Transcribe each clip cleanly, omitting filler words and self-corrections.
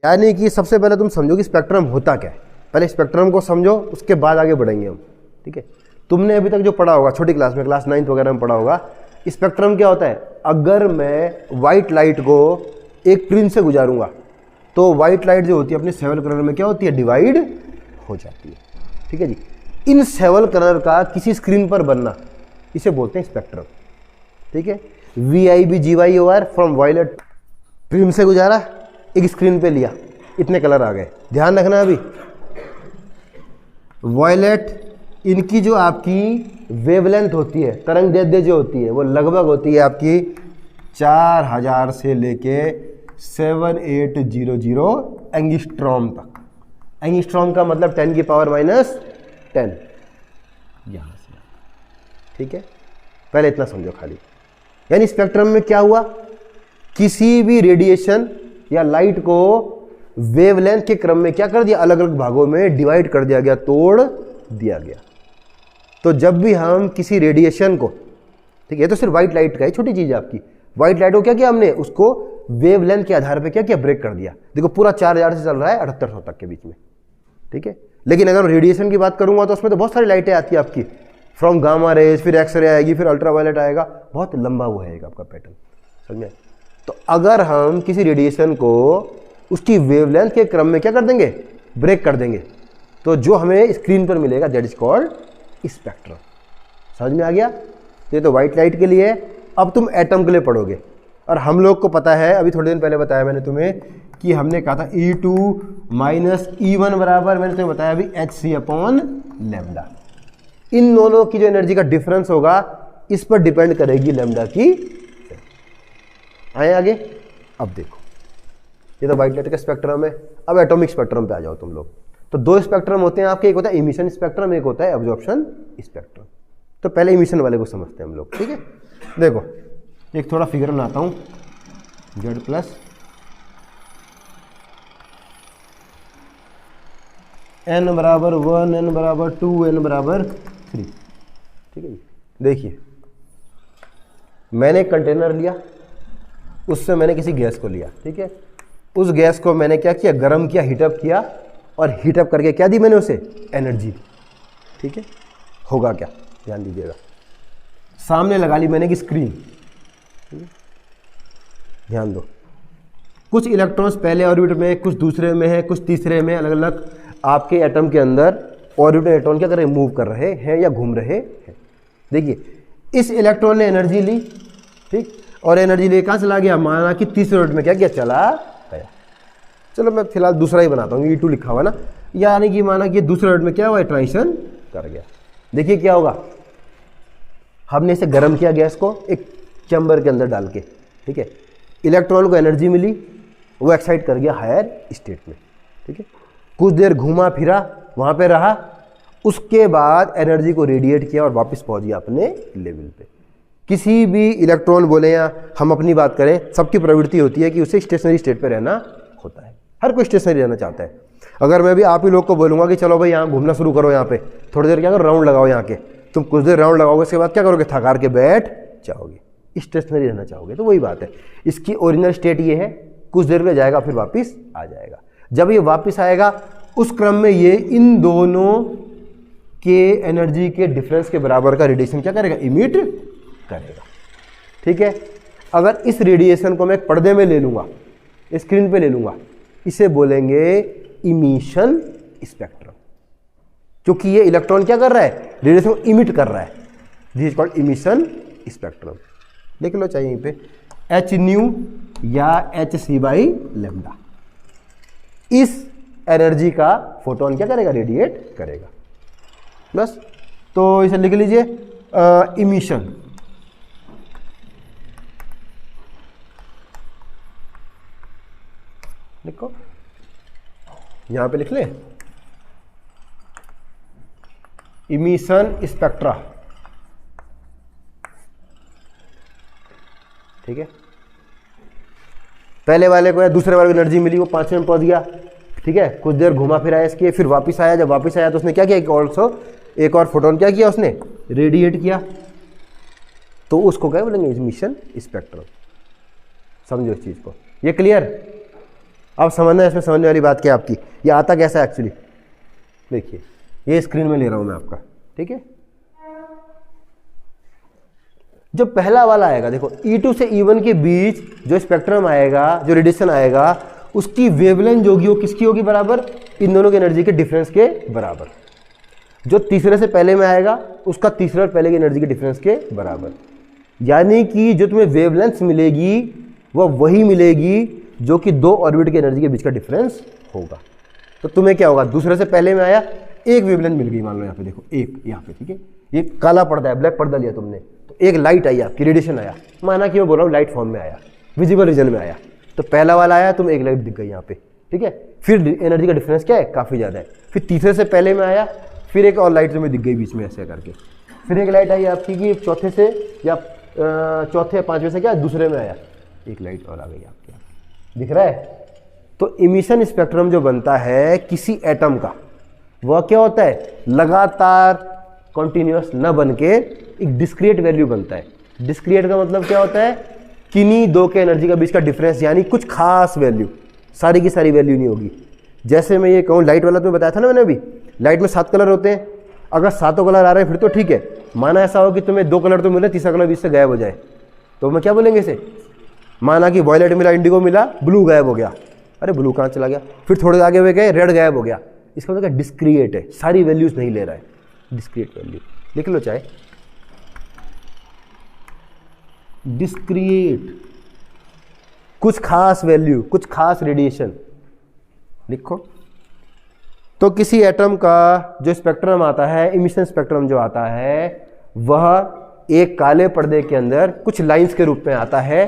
यानी कि सबसे पहले तुम समझो कि स्पेक्ट्रम होता क्या है। पहले स्पेक्ट्रम को समझो, उसके बाद आगे बढ़ेंगे हम। ठीक है, तुमने अभी तक जो पढ़ा होगा छोटी क्लास में, क्लास 9th वगैरह में पढ़ा होगा, स्पेक्ट्रम क्या होता है। अगर मैं वाइट लाइट को एक प्रिज्म से गुजारूंगा तो वाइट लाइट जो होती है अपने सेवल कलर में क्या होती है, डिवाइड हो जाती है। ठीक है जी, इन सेवल कलर का किसी स्क्रीन पर बनना, इसे बोलते हैं स्पेक्ट्रम। ठीक है, VIBGYOR फ्रॉम वायलेट प्रिज्म से गुजारा, एक स्क्रीन पे लिया, इतने कलर आ गए। ध्यान रखना अभी वायलेट, इनकी जो आपकी वेवलेंथ होती है, तरंग दैर्ध्य जो होती है, वो लगभग होती है आपकी 4000 से लेके 7800 एंगस्ट्रॉम तक। एंगस्ट्रॉम का मतलब 10 की पावर -10 यहां से। ठीक है, पहले इतना समझो खाली। यानी स्पेक्ट्रम में क्या हुआ, किसी भी रेडिएशन या लाइट को वेवलेंथ के क्रम में क्या कर दिया, अलग अलग भागों में डिवाइड कर दिया गया, तोड़ दिया गया। तो जब भी हम किसी रेडिएशन को, ठीक है, तो सिर्फ व्हाइट लाइट का है, छोटी चीज है आपकी, व्हाइट लाइट को क्या किया हमने, उसको वेवलेंथ के आधार पे क्या किया, ब्रेक कर दिया। देखो पूरा 4000 से चल रहा है 7800 तक के बीच में। ठीक है, लेकिन अगर रेडिएशन की बात करूंगा तो उसमें तो बहुत सारी लाइटें आती है आपकी, फ्रॉम गामा रेज, फिर एक्सरे आएगी, फिर अल्ट्रावायलेट आएगा, बहुत लंबा वो है आपका पैटर्न, समझ में। तो अगर हम किसी रेडिएशन को उसकी वेवलेंथ के क्रम में क्या कर देंगे, ब्रेक कर देंगे, तो जो हमें स्क्रीन पर मिलेगा दैट इज कॉल्ड स्पेक्ट्रम। समझ में आ गया। ये तो व्हाइट लाइट के लिए है। अब तुम एटम के लिए पढ़ोगे, और हम लोग को पता है, अभी थोड़े दिन पहले बताया मैंने तुम्हें कि हमने कहा था E2 - E1 बराबर, मैंने तुम्हें बताया अभी hc/λ। इन दोनों की जो एनर्जी का डिफरेंस होगा इस पर डिपेंड करेगी लैम्डा की। आए आगे, अब देखो ये तो व्हाइट लाइट का स्पेक्ट्रम है। अब एटॉमिक स्पेक्ट्रम पे आ जाओ तुम लोग। तो दो स्पेक्ट्रम होते हैं आपके, एक होता है इमिशन स्पेक्ट्रम, एक होता है एब्जॉर्प्शन स्पेक्ट्रम। तो पहले इमिशन वाले को समझते हैं हम लोग। ठीक है, देखो एक थोड़ा फिगर बनाता हूं, Z प्लस n बराबर 1, n बराबर 2, n बराबर 3। ठीक है जी, देखिए मैंने एक कंटेनर लिया, उससे मैंने किसी गैस को लिया। ठीक है, उस गैस को मैंने क्या किया, गर्म किया, हीटअप किया, और हीटअप करके क्या दी मैंने उसे, एनर्जी। ठीक है, होगा क्या, ध्यान दीजिएगा। सामने लगा ली मैंने की स्क्रीन, ध्यान दो, कुछ इलेक्ट्रॉन्स पहले ऑर्बिट में, कुछ दूसरे में है, कुछ तीसरे में, अलग अलग आपके एटम के अंदर ऑर्बिट में इलेक्ट्रॉन क्या कर रहे हैं, मूव कर रहे हैं या घूम रहे हैं। देखिए इस इलेक्ट्रॉन ने एनर्जी ली, ठीक, और एनर्जी ले कहाँ चला गया, माना कि तीसरे ऑर्बिट में क्या किया, चला गया। चलो मैं फिलहाल दूसरा ही बनाता हूँ, E2 लिखा हुआ ना, यानी कि माना कि दूसरे ऑर्बिट में क्या हुआ, ट्रांजिशन कर गया। देखिए क्या होगा, हमने इसे गर्म किया गैस को एक चैम्बर के अंदर डाल के, ठीक है, इलेक्ट्रॉन को एनर्जी मिली, वो एक्साइट कर गया हायर स्टेट में। ठीक है, कुछ देर घूमा फिरा, वहाँ पे रहा, उसके बाद एनर्जी को रेडिएट किया और वापस पहुँच गया अपने लेवल पे। किसी भी इलेक्ट्रॉन बोले या हम अपनी बात करें, सबकी प्रवृत्ति होती है कि उसे स्टेशनरी स्टेट पे रहना होता है। हर कोई स्टेशनरी रहना चाहता है। अगर मैं भी आप ही लोग को बोलूँगा कि चलो भाई यहाँ घूमना शुरू करो, यहाँ पे थोड़ी देर क्या करो, राउंड लगाओ यहाँ के, तुम कुछ देर राउंड लगाओगे, उसके बाद क्या करोगे, थकार के बैठ जाओगे, स्टेशनरी रहना चाहोगे। तो वही बात है, इसकी ओरिजिनल स्टेट ये है, कुछ देर में जाएगा फिर वापस आ जाएगा। जब ये वापस आएगा उस क्रम में ये इन दोनों के एनर्जी के डिफरेंस के बराबर का रेडिएशन क्या करेगा, इमिट करेगा। ठीक है, अगर इस रेडिएशन को मैं एक पर्दे में ले लूँगा, स्क्रीन पे ले लूँगा, इसे बोलेंगे इमिशन स्पेक्ट्रम, क्योंकि ये इलेक्ट्रॉन क्या कर रहा है, रेडिएशन को इमिट कर रहा है। This is called emission spectrum. लिख लो चाहिए यहीं पे hν या hc/λ। इस एनर्जी का फोटोन क्या करेगा, रेडिएट करेगा। बस, तो इसे लिख लीजिए इमिशन। लिखो, यहां पे लिख ले इमिशन स्पेक्ट्रा। ठीक है, पहले वाले को या दूसरे वाले को एनर्जी मिली, वो 5 में पहुंच गया। ठीक है, कुछ देर घुमा फिरा इसके, फिर वापस आया। जब वापस आया तो उसने क्या किया, ऑल्सो एक और फोटोन क्या किया, उसने रेडिएट किया। तो उसको क्या बोलेंगे, इमिशन स्पेक्ट्रम। समझो इस चीज को, ये क्लियर। अब समझना इसमें समझने वाली बात क्या है आपकी, ये आता कैसा है एक्चुअली। देखिए ये स्क्रीन में ले रहा हूं मैं आपका, ठीक है। जो पहला वाला आएगा देखो, E2 से E1 के बीच जो स्पेक्ट्रम आएगा, जो रेडिएशन आएगा, उसकी वेवलेंथ जो होगी वो किसकी होगी, बराबर इन दोनों की एनर्जी के डिफरेंस के बराबर। जो तीसरे से पहले में आएगा उसका तीसरे और पहले की एनर्जी के डिफरेंस के बराबर। यानी कि जो तुम्हें वेवलेंथ मिलेगी वह वही मिलेगी जो कि दो ऑर्बिट की एनर्जी के बीच का डिफरेंस होगा। तो तुम्हें क्या होगा, दूसरे से पहले में आया, एक वेवलेंथ मिल गई, मान लो यहाँ पे देखो, एक यहाँ पे, ठीक है। ये काला पर्दा है, ब्लैक पर्दा लिया तुमने, तो एक लाइट आई आपकी, रेडिएशन आया, माना कि मैं बोल रहा हूँ लाइट फॉर्म में आया, विजिबल रीजन में आया, तो पहला वाला आया, तुम एक लाइट दिख गई यहाँ पे, ठीक है। फिर एनर्जी का डिफरेंस क्या है, काफ़ी ज़्यादा है। फिर तीसरे से पहले में आया, फिर एक और लाइट तुम्हें दिख गई बीच में ऐसे करके, फिर एक लाइट आई आपकी कि चौथे से या चौथे या पाँचवें से क्या दूसरे में आया, एक लाइट और आ गई आपके यहाँ, दिख रहा है। तो इमिशन स्पेक्ट्रम जो बनता है किसी एटम का, वह क्या होता है, लगातार कॉन्टिन्यूस न बन के एक डिस्क्रिएट वैल्यू बनता है। डिस्क्रिएट का मतलब क्या होता है, किन्हीं दो के एनर्जी का बीच का डिफरेंस, यानी कुछ खास वैल्यू, सारी की सारी वैल्यू नहीं होगी। जैसे मैं ये कहूँ, लाइट वाला तुम्हें बताया था ना मैंने अभी, लाइट में 7 कलर होते हैं, अगर 7 कलर आ रहे हैं फिर तो ठीक है। माना ऐसा हो कि तुम्हें 2 कलर तो मिले, तीसरा कलर बीच से गायब हो जाए, तो मैं क्या बोलेंगे इसे, माना कि वॉयलेट मिला, इंडिगो मिला, ब्लू गायब हो गया, अरे ब्लू कहाँ चला गया, फिर थोड़े आगे हुए गए, रेड गायब हो गया, इसका मतलब डिस्क्रिएट है, सारी वैल्यूज नहीं ले रहा है, डिस्क्रिएट वैल्यू लिख लो चाहे, डिस्क्रिएट, कुछ खास वैल्यू, कुछ खास रेडिएशन लिखो। तो किसी एटम का जो स्पेक्ट्रम आता है, इमिशन स्पेक्ट्रम जो आता है, वह एक काले पर्दे के अंदर कुछ लाइंस के रूप में आता है,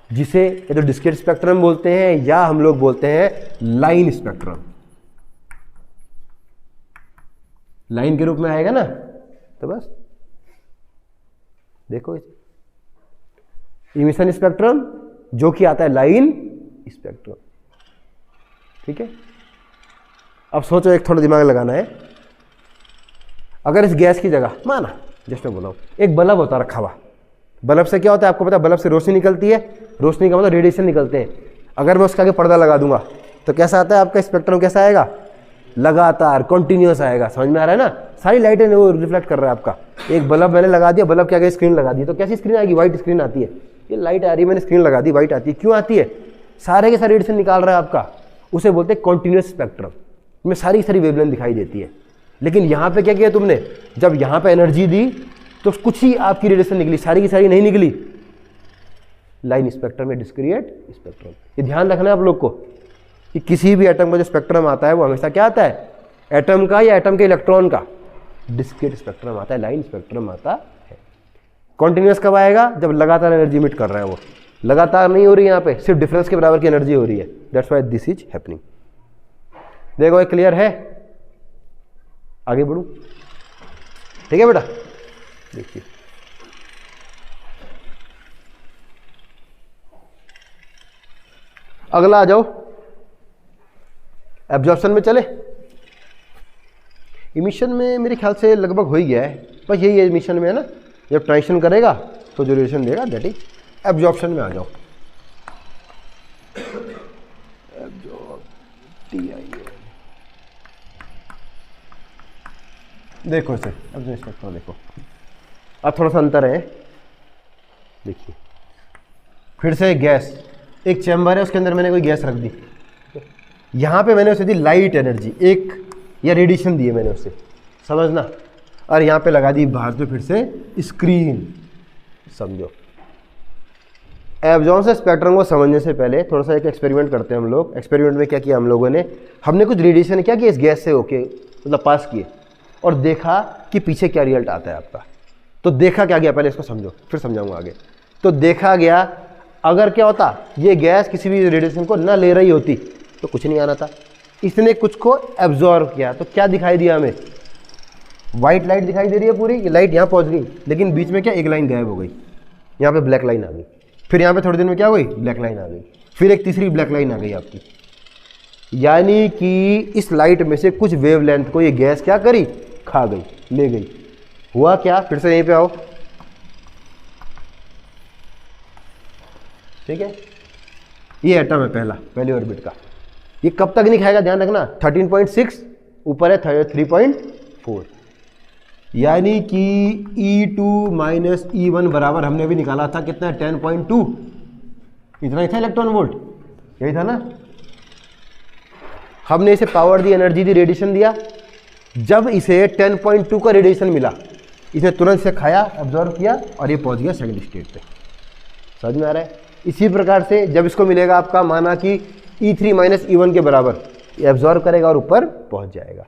जिसे ये तो डिस्क्रीट स्पेक्ट्रम बोलते हैं, या हम लोग बोलते हैं लाइन स्पेक्ट्रम। लाइन के रूप में आएगा ना, तो बस देखो इमिशन स्पेक्ट्रम जो कि आता है लाइन स्पेक्ट्रम, ठीक है। अब सोचो, एक थोड़ा दिमाग लगाना है, अगर इस गैस की जगह, माना जस्ट मैं बोला हूं, एक बल्ब होता रखा हुआ, बल्ब से क्या होता है आपको पता है, बल्ब से रोशनी निकलती है, रोशनी का मतलब रेडिएशन निकलते हैं। अगर मैं उसके आगे पर्दा लगा दूंगा तो कैसा आता है आपका स्पेक्ट्रम, कैसा आएगा, लगातार कॉन्टिन्यूस आएगा। समझ में आ रहा है ना, सारी लाइटें वो रिफ्लेक्ट कर रहा है आपका। एक बल्ब मैंने लगा दिया, बल्ब के आगे स्क्रीन लगा दी, तो कैसी स्क्रीन आएगी, व्हाइट स्क्रीन आती है। ये लाइट आ रही है, मैंने स्क्रीन लगा दी, व्हाइट आती है, क्यों आती है, सारे के सारे रेडिएशन निकाल रहा है आपका, उसे बोलते हैं कॉन्टिन्यूस स्पेक्ट्रम, में सारी सारी वेवलेंथ दिखाई देती है। लेकिन यहाँ पे क्या किया तुमने, जब यहाँ पे एनर्जी दी तो कुछ ही आपकी रेडिएशन निकली, सारी की सारी नहीं निकली। लाइन स्पेक्ट्रम है, डिस्क्रिएट स्पेक्ट्रम। ये ध्यान रखना है आप लोग को कि किसी भी एटम का जो स्पेक्ट्रम आता है वो हमेशा क्या आता है, एटम का या एटम के इलेक्ट्रॉन का डिस्क्रीट स्पेक्ट्रम आता है, लाइन स्पेक्ट्रम आता है। कॉन्टिन्यूस कब आएगा, जब लगातार एनर्जी इमिट कर रहा है, वो लगातार नहीं हो रही, यहाँ पे सिर्फ डिफरेंस के बराबर की एनर्जी हो रही है। That's why this is happening. देखो ये क्लियर है, आगे बढ़ूं, ठीक है बेटा। देखिए अगला आ जाओ, एब्जॉर्प्शन में चले। इमिशन में मेरे ख्याल से लगभग हो ही गया है, बस यही है इमिशन में है ना, जब ट्रांजिशन करेगा तो जो रेडिएशन देगा दैट इज एब्जॉर्प्शन में आ जाओ। देखो इसे, अब जो स्पेक्ट्रम देखो, अब थोड़ा सा अंतर है। देखिए फिर से गैस, एक चैम्बर है, उसके अंदर मैंने कोई गैस रख दी, यहाँ पे मैंने उसे दी लाइट एनर्जी, एक या रेडिएशन दिए मैंने उसे, समझना, और यहाँ पे लगा दी बाहर से फिर से स्क्रीन। समझो, एब्जॉर्प्शन स्पेक्ट्रम को समझने से पहले थोड़ा सा एक एक्सपेरिमेंट करते हैं हम लोग। एक्सपेरिमेंट में क्या किया हम लोगों ने, हमने कुछ रेडिएशन क्या किया इस गैस से होके, मतलब पास किए, और देखा कि पीछे क्या रिजल्ट आता है आपका। तो देखा क्या गया, पहले इसको समझो फिर समझाऊंगा आगे। तो देखा गया, अगर क्या होता, ये गैस किसी भी रेडिएशन को ना ले रही होती तो कुछ नहीं आना था, इसने कुछ को एब्जॉर्ब किया, तो क्या दिखाई दिया हमें, व्हाइट लाइट दिखाई दे रही है पूरी, ये लाइट यहाँ पहुँच गई, लेकिन बीच में क्या एक लाइन गायब हो गई, यहाँ पे ब्लैक लाइन आ गई, फिर यहाँ पे थोड़ी देर में क्या हो गई, ब्लैक लाइन आ गई, फिर एक तीसरी ब्लैक लाइन आ गई आपकी। यानी कि इस लाइट में से कुछ वेवलेंथ को ये गैस क्या करी, खा गई, ले गई। हुआ क्या, फिर से यहीं पे आओ, ठीक है। ये एटम है पहली ऑर्बिट का। ये कब तक नहीं खाएगा, ध्यान रखना, 13.6 ऊपर है 3.4, यानी कि E2 माइनस E1 बराबर हमने भी निकाला था कितना, 10.2, इतना ही था इलेक्ट्रॉन वोल्ट, यही था ना। हमने इसे पावर दी, एनर्जी दी, रेडिएशन दिया। जब इसे 10.2 का रेडिएशन मिला, इसने तुरंत से खाया, ऑब्जर्व किया और ये पहुंच गया सेकंड स्टेट पे। समझ में आ रहा है? इसी प्रकार से जब इसको मिलेगा आपका, माना कि E3 माइनस E1 के बराबर, ये एब्जॉर्व करेगा और ऊपर पहुंच जाएगा।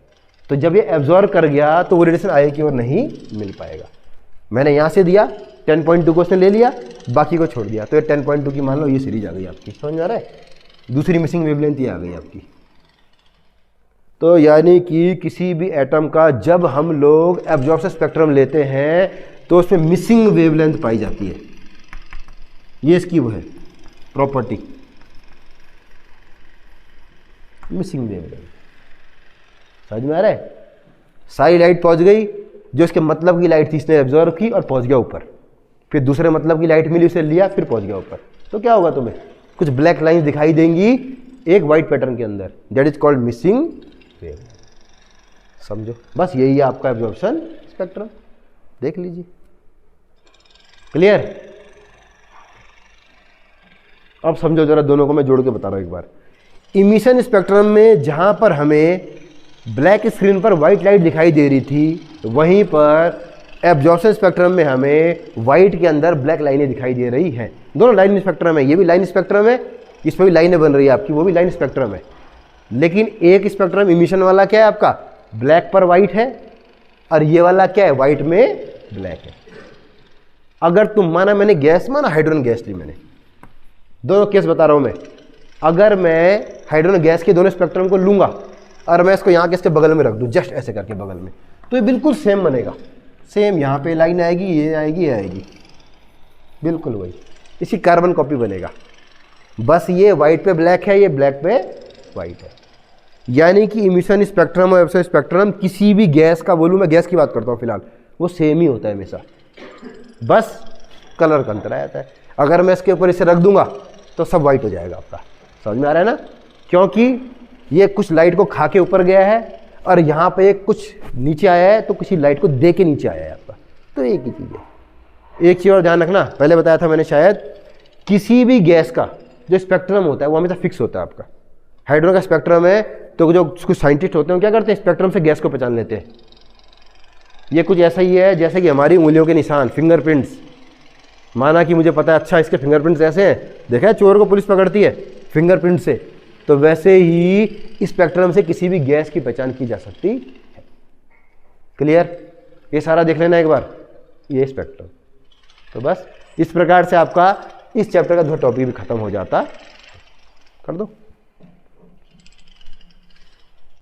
तो जब ये एब्जॉर्व कर गया तो वो रेडिएशन आगे की ओर नहीं मिल पाएगा। मैंने यहाँ से दिया 10.2 को उसने ले लिया, बाकी को छोड़ दिया, तो ये 10.2 की मान लो ये सीरीज आ गई आपकी। समझ में आ रहा है? दूसरी मिसिंग वेवलेंथ ये आ गई आपकी। तो यानी कि किसी भी एटम का जब हम लोग एब्जॉर्प्शन स्पेक्ट्रम लेते हैं तो उसमें मिसिंग वेवलेंथ पाई जाती है। ये इसकी वो है प्रॉपर्टी, मिसिंग वेवलेंथ। समझ में आ रहा है? सारी लाइट पहुंच गई, जो इसके मतलब की लाइट थी इसने एब्जॉर्व की और पहुंच गया ऊपर, फिर दूसरे मतलब की लाइट मिली, उसे लिया, फिर पहुंच गया ऊपर। तो क्या होगा, तुम्हें कुछ ब्लैक लाइंस दिखाई देंगी एक वाइट पैटर्न के अंदर, that is called missing wave. समझो, बस यही है आपका एब्जॉर्प्शन स्पेक्ट्रम, देख लीजिए। क्लियर? अब समझो जरा, दोनों को मैं जोड़ के बता रहा हूं एक बार। इमिशन स्पेक्ट्रम में जहां पर हमें ब्लैक स्क्रीन पर व्हाइट लाइट दिखाई दे रही थी, वहीं पर एब्जॉर्प्शन स्पेक्ट्रम में हमें व्हाइट के अंदर ब्लैक लाइनें दिखाई दे रही हैं। दोनों लाइन स्पेक्ट्रम है, ये भी लाइन स्पेक्ट्रम है, इस पर भी लाइनें बन रही है आपकी, वो भी लाइन स्पेक्ट्रम है। लेकिन एक स्पेक्ट्रम इमिशन वाला क्या है आपका, ब्लैक पर व्हाइट है, और ये वाला क्या है, व्हाइट में ब्लैक है। अगर तुम माना, मैंने गैस माना, हाइड्रोजन गैस ली मैंने, दोनों केस बता रहा हूं मैं। अगर मैं हाइड्रोजन गैस के दोनों स्पेक्ट्रम को लूंगा और मैं इसको यहाँ के इसके बगल में रख दूं, जस्ट ऐसे करके बगल में, तो ये बिल्कुल सेम बनेगा। सेम यहाँ पे लाइन आएगी, ये आएगी, ये आएगी, बिल्कुल वही, इसी कार्बन कॉपी बनेगा। बस ये व्हाइट पे ब्लैक है, ये ब्लैक पे व्हाइट है। यानी कि इमिशन स्पेक्ट्रम और एब्जॉर्प्शन स्पेक्ट्रम किसी भी गैस का, बोलूँ मैं गैस की बात करता हूँ फिलहाल, वो सेम ही होता है हमेशा, बस कलर का अंतर आ जाता है। अगर मैं इसके ऊपर इसे रख दूंगा तो सब व्हाइट हो जाएगा आपका। समझ में आ रहा है ना? क्योंकि ये कुछ लाइट को खा के ऊपर गया है और यहाँ पे कुछ नीचे आया है, तो किसी लाइट को दे के नीचे आया है आपका। तो एक ही चीज़ है। एक चीज़ और ध्यान रखना, पहले बताया था मैंने शायद, किसी भी गैस का जो स्पेक्ट्रम होता है वो हमेशा फिक्स होता है आपका। हाइड्रोजन का स्पेक्ट्रम है, तो जो कुछ साइंटिस्ट होते हैं क्या करते हैं, स्पेक्ट्रम से गैस को पहचान लेते हैं। ये कुछ ऐसा ही है जैसे कि हमारी उंगलियों के निशान, फिंगरप्रिंट्स। माना कि मुझे पता है, अच्छा इसके फिंगरप्रिंट्स ऐसे हैं, देखा है चोर को पुलिस पकड़ती है फिंगरप्रिंट से, तो वैसे ही स्पेक्ट्रम से किसी भी गैस की पहचान की जा सकती है। क्लियर? ये सारा देख लेना एक बार, ये स्पेक्ट्रम। तो बस इस प्रकार से आपका इस चैप्टर का जो टॉपिक भी खत्म हो जाता। कर दो।